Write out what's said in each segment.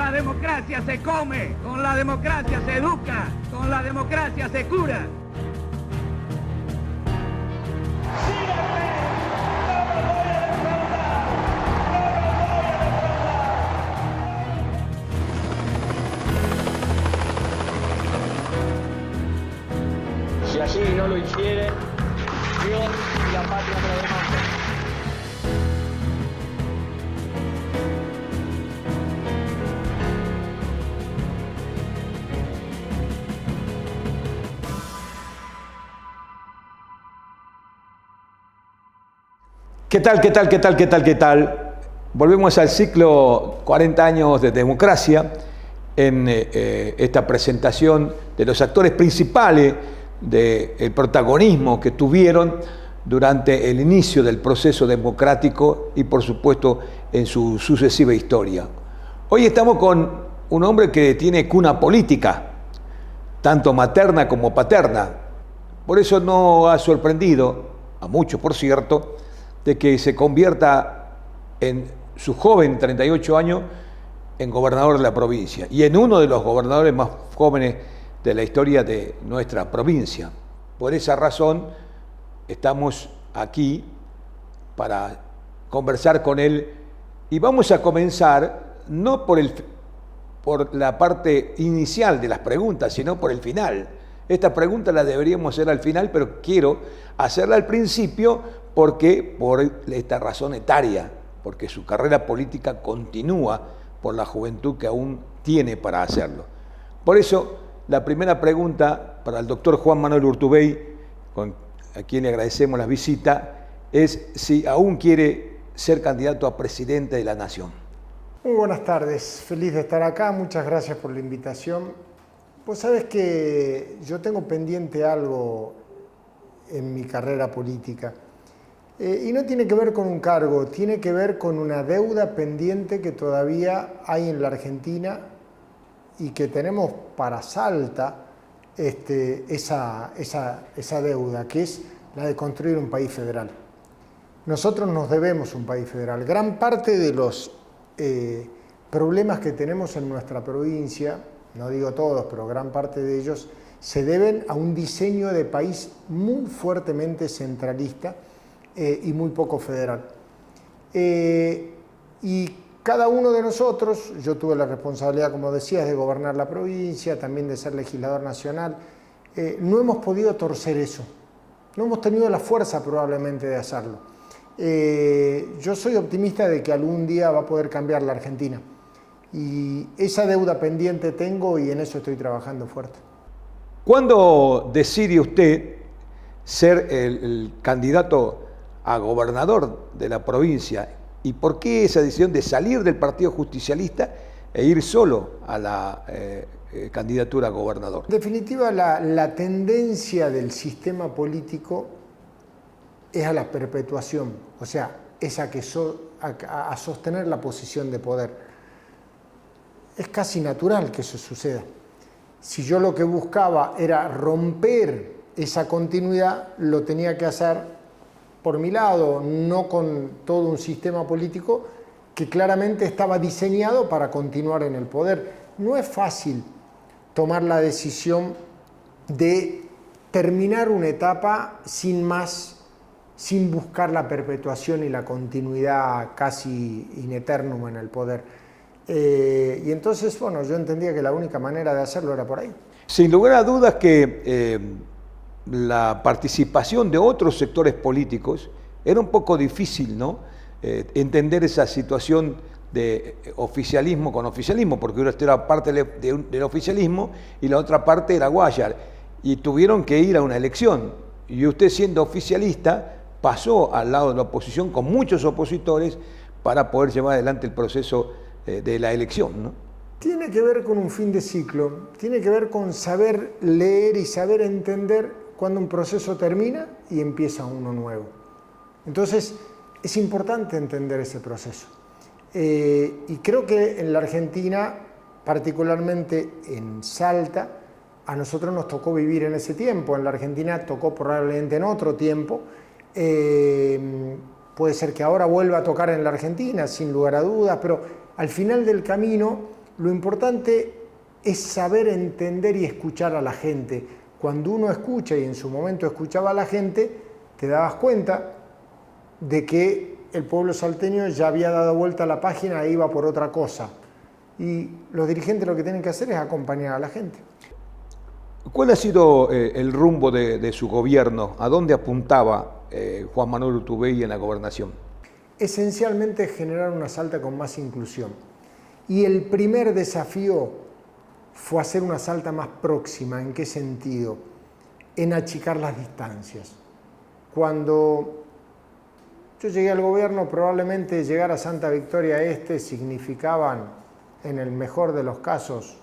la democracia se come, con la democracia se educa, con la democracia se cura. Si así no lo hiciere, Dios y la patria me lo demandan. ¿Qué tal? Volvemos al ciclo 40 años de democracia en esta presentación de los actores principales del protagonismo que tuvieron durante el inicio del proceso democrático y por supuesto en su sucesiva historia. Hoy estamos con un hombre que tiene cuna política, tanto materna como paterna. Por eso no ha sorprendido, a muchos por cierto, de que se convierta en su joven 38 años en gobernador de la provincia y en uno de los gobernadores más jóvenes de la historia de nuestra provincia. Por esa razón estamos aquí para conversar con él y vamos a comenzar no por la parte inicial de las preguntas, sino por el final. Esta pregunta la deberíamos hacer al final, pero quiero hacerla al principio porque por esta razón etaria, porque su carrera política continúa por la juventud que aún tiene para hacerlo. Por eso, la primera pregunta para el doctor Juan Manuel Urtubey, a quien le agradecemos la visita, es si aún quiere ser candidato a presidente de la Nación. Muy buenas tardes, feliz de estar acá, muchas gracias por la invitación. Pues sabes que yo tengo pendiente algo en mi carrera política. Y no tiene que ver con un cargo, tiene que ver con una deuda pendiente que todavía hay en la Argentina y que tenemos para Salta esa deuda, que es la de construir un país federal. Nosotros nos debemos un país federal. Gran parte de los problemas que tenemos en nuestra provincia, no digo todos, pero gran parte de ellos, se deben a un diseño de país muy fuertemente centralista y muy poco federal. Y cada uno de nosotros, yo tuve la responsabilidad, como decías, de gobernar la provincia, también de ser legislador nacional, no hemos podido torcer eso, no hemos tenido la fuerza probablemente de hacerlo. Yo soy optimista de que algún día va a poder cambiar la Argentina y esa deuda pendiente tengo y en eso estoy trabajando fuerte. ¿Cuándo decide usted ser el candidato a gobernador de la provincia? ¿Y por qué esa decisión de salir del Partido Justicialista e ir solo a la candidatura a gobernador? En definitiva, la tendencia del sistema político es a la perpetuación, o sea, es a sostener la posición de poder. Es casi natural que eso suceda. Si yo lo que buscaba era romper esa continuidad, lo tenía que hacer por mi lado, no con todo un sistema político que claramente estaba diseñado para continuar en el poder. No es fácil tomar la decisión de terminar una etapa sin más, sin buscar la perpetuación y la continuidad casi in eternum en el poder. Y entonces, bueno, yo entendía que la única manera de hacerlo era por ahí. Sin lugar a dudas que la participación de otros sectores políticos era un poco difícil, ¿no? Entender esa situación de oficialismo con oficialismo, porque una era parte del oficialismo y la otra parte era Guayar, y tuvieron que ir a una elección. Y usted, siendo oficialista, pasó al lado de la oposición con muchos opositores para poder llevar adelante el proceso de la elección, ¿no? Tiene que ver con un fin de ciclo, tiene que ver con saber leer y saber entender cuando un proceso termina y empieza uno nuevo. Entonces, es importante entender ese proceso. Y creo que en la Argentina, particularmente en Salta, a nosotros nos tocó vivir en ese tiempo. En la Argentina tocó probablemente en otro tiempo. Puede ser que ahora vuelva a tocar en la Argentina, sin lugar a dudas, pero al final del camino Lo importante es saber entender y escuchar a la gente. Cuando uno escucha, y en su momento escuchaba a la gente, te dabas cuenta de que el pueblo salteño ya había dado vuelta a la página e iba por otra cosa. Y los dirigentes lo que tienen que hacer es acompañar a la gente. ¿Cuál ha sido el rumbo de su gobierno? ¿A dónde apuntaba Juan Manuel Urtubey en la gobernación? Esencialmente generar una Salta con más inclusión. Y el primer desafío fue hacer una Salta más próxima. ¿En qué sentido? En achicar las distancias. Cuando yo llegué al gobierno, probablemente llegar a Santa Victoria Este significaban, en el mejor de los casos,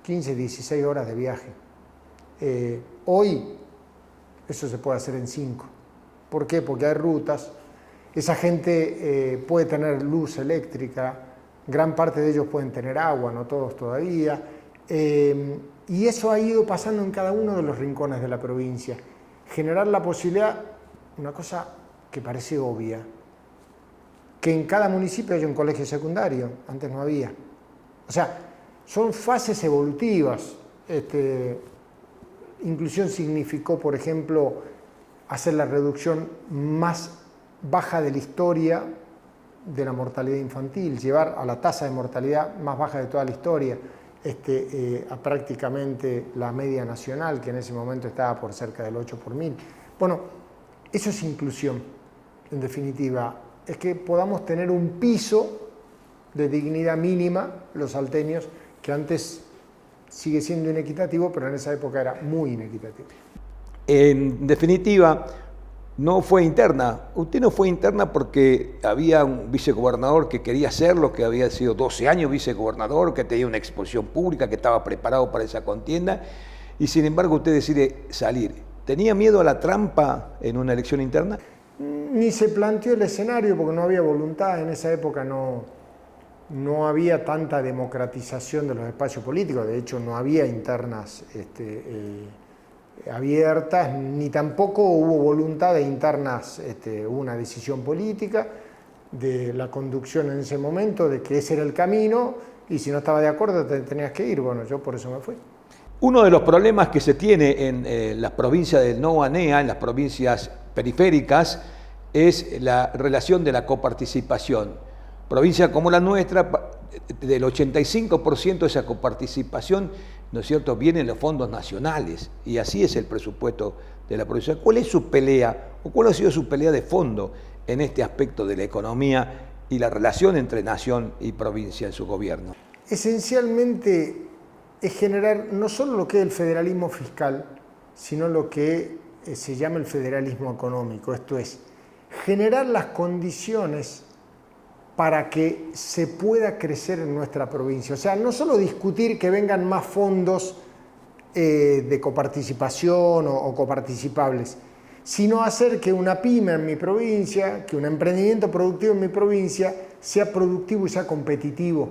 15, 16 horas de viaje. Hoy eso se puede hacer en 5. ¿Por qué? Porque hay rutas. Esa gente puede tener luz eléctrica, gran parte de ellos pueden tener agua, no todos todavía. Y eso ha ido pasando en cada uno de los rincones de la provincia. Generar la posibilidad, una cosa que parece obvia, que en cada municipio haya un colegio secundario. Antes no había. O sea, son fases evolutivas. Inclusión significó, por ejemplo, hacer la reducción más baja de la historia de la mortalidad infantil, llevar a la tasa de mortalidad más baja de toda la historia a prácticamente la media nacional, que en ese momento estaba por cerca del 8 por 1000. Bueno, eso es inclusión, en definitiva. Es que podamos tener un piso de dignidad mínima, los salteños, que antes sigue siendo inequitativo, pero en esa época era muy inequitativo. En definitiva, no fue interna. Usted no fue interna porque había un vicegobernador que quería hacerlo, que había sido 12 años vicegobernador, que tenía una exposición pública, que estaba preparado para esa contienda, y sin embargo usted decide salir. ¿Tenía miedo a la trampa en una elección interna? Ni se planteó el escenario porque no había voluntad. En esa época no había tanta democratización de los espacios políticos. De hecho, no había internas abiertas, ni tampoco hubo voluntad de internas, hubo una decisión política de la conducción en ese momento de que ese era el camino, y si no estaba de acuerdo te tenías que ir. Bueno, yo por eso me fui. Uno de los problemas que se tiene en las provincias del NOA-NEA, en las provincias periféricas, es la relación de la coparticipación. Provincia como la nuestra, del 85% de esa coparticipación, ¿no es cierto?, vienen los fondos nacionales, y así es el presupuesto de la provincia. ¿Cuál es su pelea, o cuál ha sido su pelea de fondo en este aspecto de la economía y la relación entre nación y provincia en su gobierno? Esencialmente es generar no solo lo que es el federalismo fiscal, sino lo que se llama el federalismo económico, esto es, generar las condiciones para que se pueda crecer en nuestra provincia. O sea, no solo discutir que vengan más fondos de coparticipación o coparticipables, sino hacer que una pyme en mi provincia, que un emprendimiento productivo en mi provincia sea productivo y sea competitivo.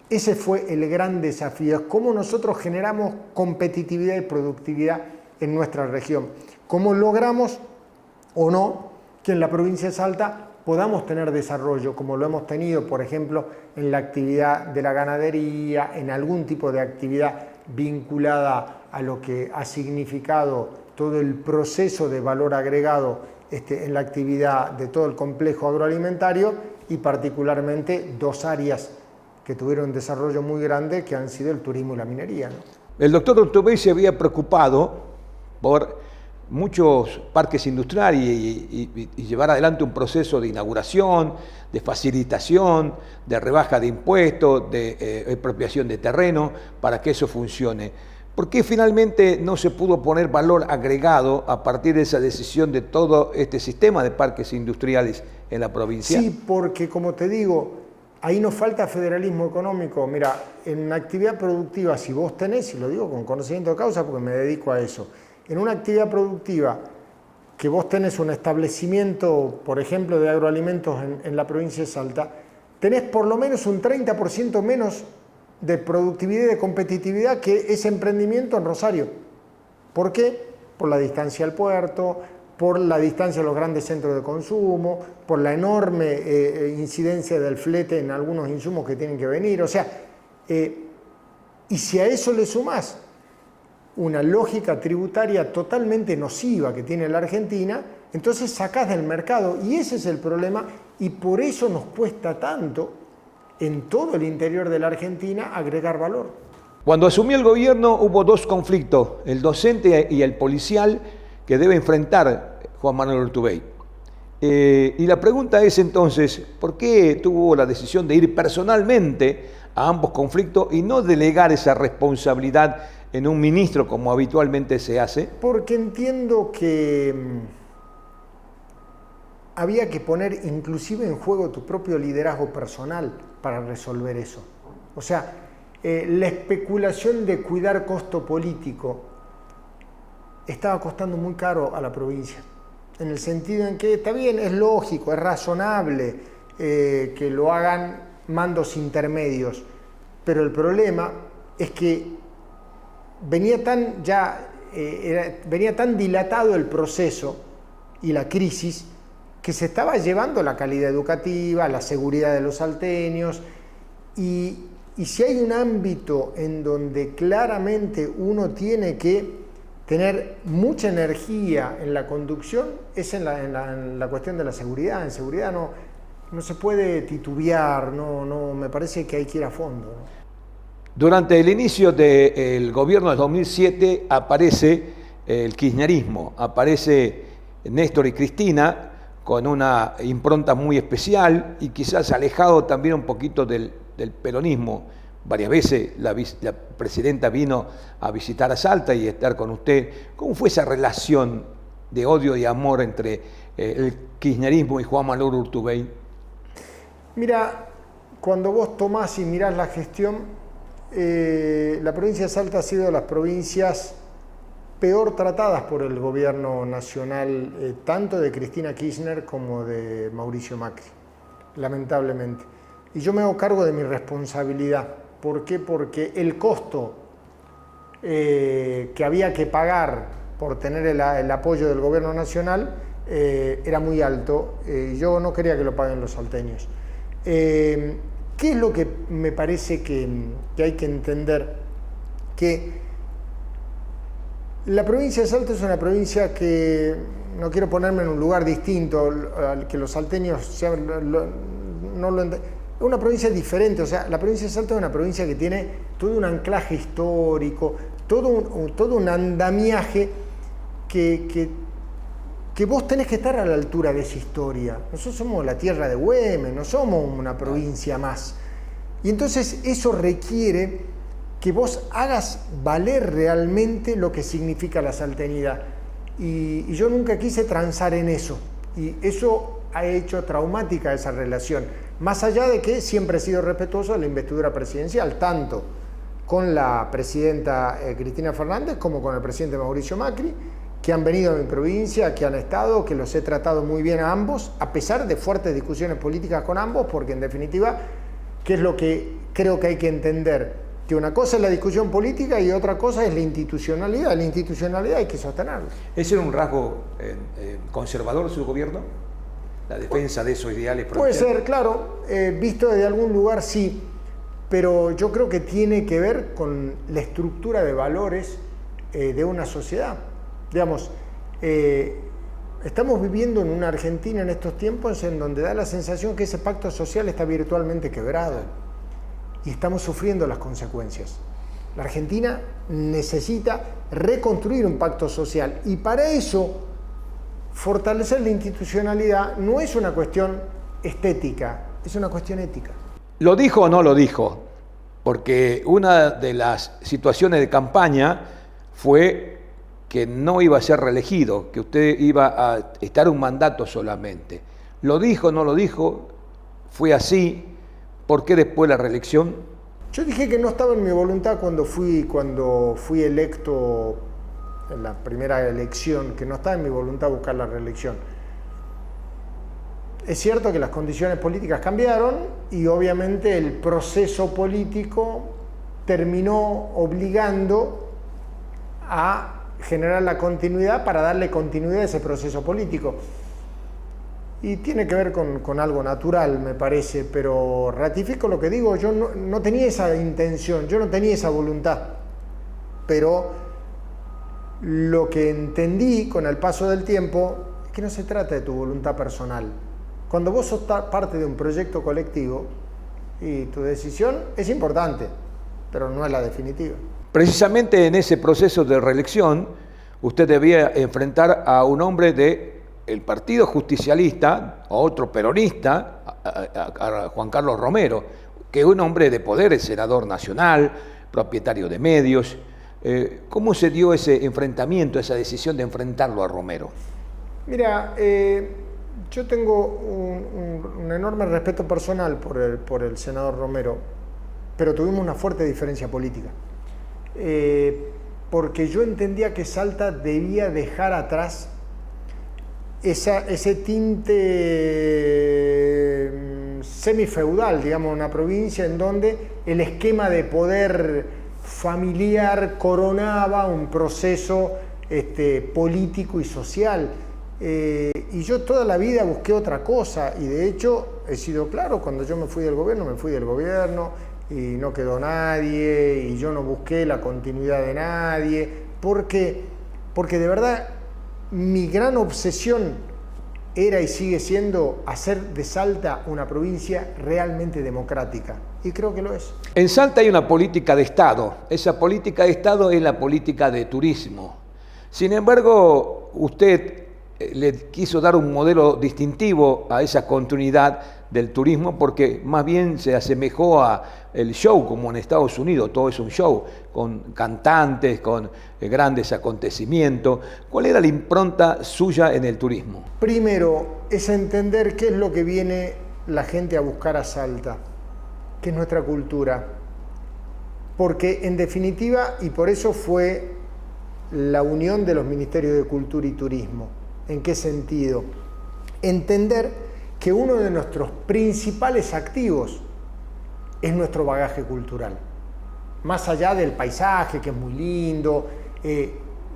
Ese fue el gran desafío, es cómo nosotros generamos competitividad y productividad en nuestra región. Cómo logramos o no que en la provincia de Salta podamos tener desarrollo, como lo hemos tenido, por ejemplo, en la actividad de la ganadería, en algún tipo de actividad vinculada a lo que ha significado todo el proceso de valor agregado en la actividad de todo el complejo agroalimentario, y particularmente dos áreas que tuvieron un desarrollo muy grande, que han sido el turismo y la minería, ¿no? El doctor Urtubey se había preocupado por muchos parques industriales y llevar adelante un proceso de inauguración, de facilitación, de rebaja de impuestos, de expropiación de terreno, para que eso funcione. ¿Por qué finalmente no se pudo poner valor agregado a partir de esa decisión de todo este sistema de parques industriales en la provincia? Sí, porque como te digo, ahí nos falta federalismo económico. Mira, en actividad productiva, si vos tenés, y lo digo con conocimiento de causa porque me dedico a eso, en una actividad productiva que vos tenés un establecimiento, por ejemplo, de agroalimentos en la provincia de Salta, tenés por lo menos un 30% menos de productividad y de competitividad que ese emprendimiento en Rosario. ¿Por qué? Por la distancia al puerto, por la distancia a los grandes centros de consumo, por la enorme incidencia del flete en algunos insumos que tienen que venir. O sea, Y si a eso le sumás una lógica tributaria totalmente nociva que tiene la Argentina, entonces sacás del mercado, y ese es el problema, y por eso nos cuesta tanto en todo el interior de la Argentina agregar valor. Cuando asumió el gobierno hubo dos conflictos, el docente y el policial, que debe enfrentar Juan Manuel Urtubey. Y la pregunta es entonces, ¿por qué tuvo la decisión de ir personalmente a ambos conflictos y no delegar esa responsabilidad en un ministro como habitualmente se hace? Porque entiendo que había que poner inclusive en juego tu propio liderazgo personal para resolver eso. O sea, la especulación de cuidar costo político estaba costando muy caro a la provincia, en el sentido en que está bien, es lógico, es razonable que lo hagan mandos intermedios, pero el problema es que venía tan dilatado el proceso y la crisis que se estaba llevando la calidad educativa, la seguridad de los salteños, y si hay un ámbito en donde claramente uno tiene que tener mucha energía en la conducción, es en la cuestión de la seguridad. En seguridad no se puede titubear, me parece que hay que ir a fondo, ¿no? Durante el inicio del gobierno del 2007 aparece el kirchnerismo, aparece Néstor y Cristina con una impronta muy especial y quizás alejado también un poquito del peronismo. Varias veces la presidenta vino a visitar a Salta y estar con usted. ¿Cómo fue esa relación de odio y amor entre el kirchnerismo y Juan Manuel Urtubey? Mira, cuando vos tomás y mirás la gestión, la provincia de Salta ha sido de las provincias peor tratadas por el gobierno nacional, tanto de Cristina Kirchner como de Mauricio Macri, lamentablemente. Y yo me hago cargo de mi responsabilidad. ¿Por qué? Porque el costo que había que pagar por tener el apoyo del gobierno nacional era muy alto. Yo no quería que lo paguen los salteños. ¿Qué es lo que me parece que hay que entender? Que la provincia de Salta es una provincia que, no quiero ponerme en un lugar distinto al que los salteños no lo entienden, es una provincia diferente. O sea, la provincia de Salta es una provincia que tiene todo un anclaje histórico, todo un andamiaje que vos tenés que estar a la altura de esa historia. Nosotros somos la tierra de Güemes, no somos una provincia más. Y entonces eso requiere que vos hagas valer realmente lo que significa la saltenidad. Y yo nunca quise transar en eso. Y eso ha hecho traumática esa relación. Más allá de que siempre he sido respetuoso de la investidura presidencial, tanto con la presidenta Cristina Fernández como con el presidente Mauricio Macri, que han venido a mi provincia, que han estado, que los he tratado muy bien a ambos, a pesar de fuertes discusiones políticas con ambos, porque en definitiva, ¿qué es lo que creo que hay que entender? Que una cosa es la discusión política y otra cosa es la institucionalidad. La institucionalidad hay que sostenerla. ¿Ese era un rasgo conservador de su gobierno? ¿La defensa de esos ideales Puede provinciales? ser, claro. Visto desde algún lugar, sí. Pero yo creo que tiene que ver con la estructura de valores de una sociedad. Digamos, estamos viviendo en una Argentina en estos tiempos en donde da la sensación que ese pacto social está virtualmente quebrado. Y estamos sufriendo las consecuencias. La Argentina necesita reconstruir un pacto social y para eso fortalecer la institucionalidad no es una cuestión estética, es una cuestión ética. ¿Lo dijo o no lo dijo? Porque una de las situaciones de campaña fue que no iba a ser reelegido, que usted iba a estar un mandato solamente. ¿Lo dijo o no lo dijo? ¿Fue así? ¿Por qué después la reelección? Yo dije que no estaba en mi voluntad cuando fui electo en la primera elección, que no estaba en mi voluntad buscar la reelección. Es cierto que las condiciones políticas cambiaron y obviamente el proceso político terminó obligando a generar la continuidad para darle continuidad a ese proceso político. Y tiene que ver con algo natural, me parece, pero ratifico lo que digo, yo no tenía esa intención, yo no tenía esa voluntad, pero lo que entendí con el paso del tiempo es que no se trata de tu voluntad personal. Cuando vos sos parte de un proyecto colectivo, y tu decisión es importante, pero no es la definitiva. Precisamente en ese proceso de reelección, usted debía enfrentar a un hombre del Partido Justicialista, a otro peronista, a Juan Carlos Romero, que es un hombre de poder, es senador nacional, propietario de medios. ¿Cómo se dio ese enfrentamiento, esa decisión de enfrentarlo a Romero? Mira, yo tengo un enorme respeto personal por el senador Romero, pero tuvimos una fuerte diferencia política. Porque yo entendía que Salta debía dejar atrás ese tinte semifeudal, digamos, una provincia en donde el esquema de poder familiar coronaba un proceso político y social. Y yo toda la vida busqué otra cosa, y de hecho he sido claro, cuando yo me fui del gobierno y no quedó nadie, y yo no busqué la continuidad de nadie, porque de verdad mi gran obsesión era y sigue siendo hacer de Salta una provincia realmente democrática, y creo que lo es. En Salta hay una política de Estado, esa política de Estado es la política de turismo. Sin embargo, usted le quiso dar un modelo distintivo a esa continuidad del turismo, porque más bien se asemejó a el show, como en Estados Unidos, todo es un show, con cantantes, con grandes acontecimientos. ¿Cuál era la impronta suya en el turismo? Primero, es entender qué es lo que viene la gente a buscar a Salta, que es nuestra cultura. Porque en definitiva, y por eso fue la unión de los Ministerios de Cultura y Turismo. ¿En qué sentido? Entender que uno de nuestros principales activos es nuestro bagaje cultural. Más allá del paisaje, que es muy lindo,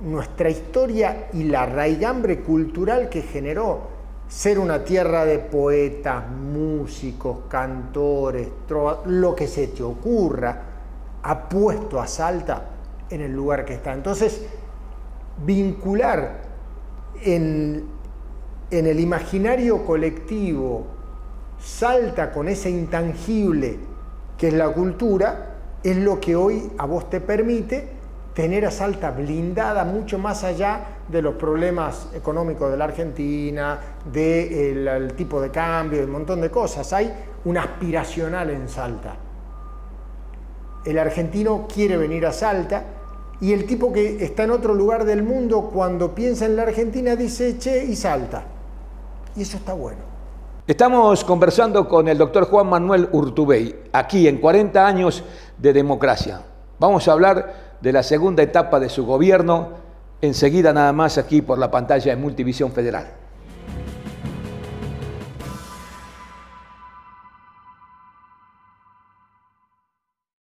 nuestra historia y la raigambre cultural que generó ser una tierra de poetas, músicos, cantores, lo que se te ocurra, ha puesto a Salta en el lugar que está. Entonces, vincular en el imaginario colectivo Salta con ese intangible que es la cultura, es lo que hoy a vos te permite tener a Salta blindada mucho más allá de los problemas económicos de la Argentina, del tipo de cambio, de un montón de cosas. Hay un aspiracional en Salta. El argentino quiere venir a Salta, y el tipo que está en otro lugar del mundo, cuando piensa en la Argentina, dice, che, y Salta. Y eso está bueno. Estamos conversando con el doctor Juan Manuel Urtubey, aquí en 40 años de democracia. Vamos a hablar de la segunda etapa de su gobierno, enseguida nada más aquí por la pantalla de Multivisión Federal.